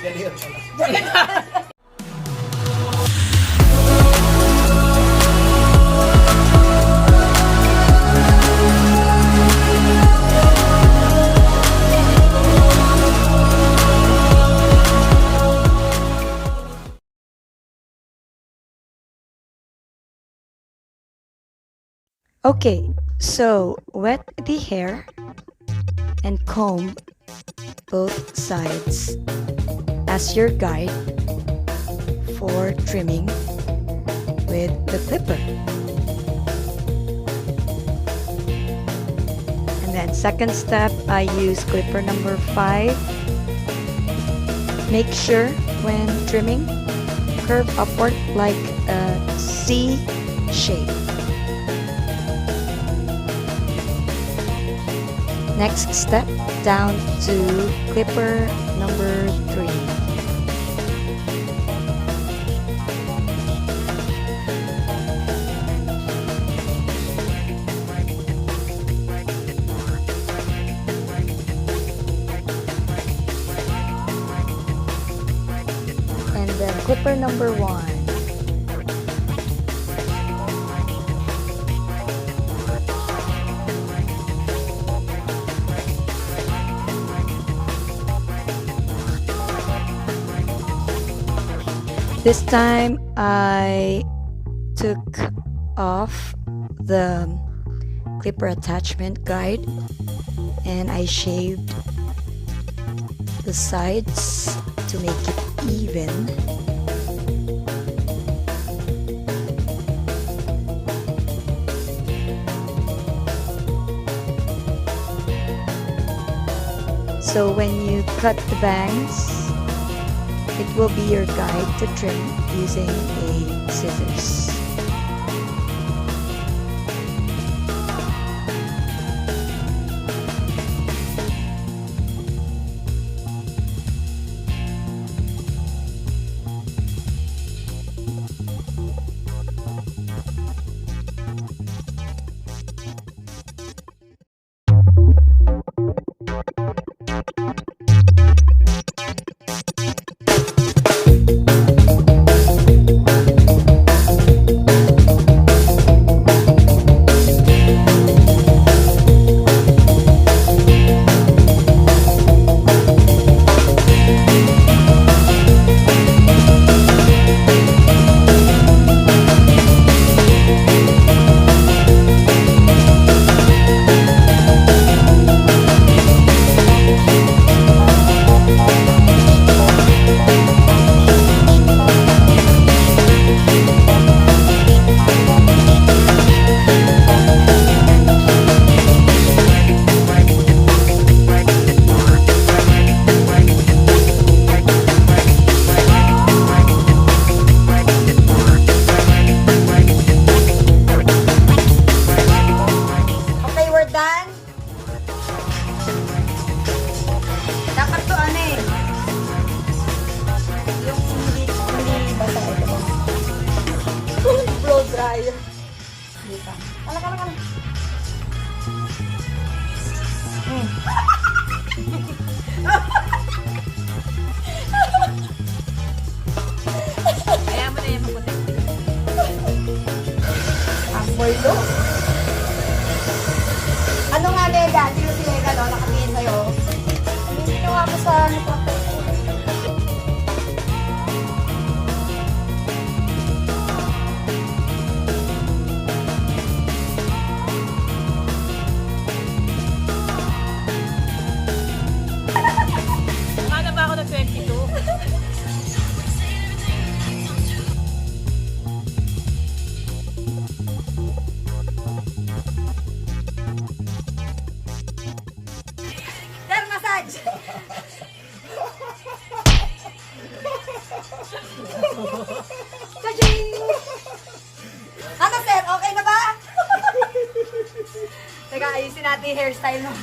Ganyan pala. Okay, so wet the hair and comb both sides as your guide for trimming with the clipper. And then second step, I use clipper number 5. Make sure when trimming, curve upward like a C shape. Next step, down to clipper number 3. And then clipper number 1. This time I took off the clipper attachment guide and I shaved the sides to make it even. So when you cut the bangs, it will be your guide to trim using a scissors. Blowdry. Dito. Alak. Kaya mo na yung maputi. Amoy do. Ano nga, Lega? Sino si Lega, no? Nakatingin sa'yo. Hindi nyo ako sa Nakala ba ako ng 22? Sir, massage! Kajing! Ano, sir? Okay na ba? Teka, ayusin natin yung hairstyle mo.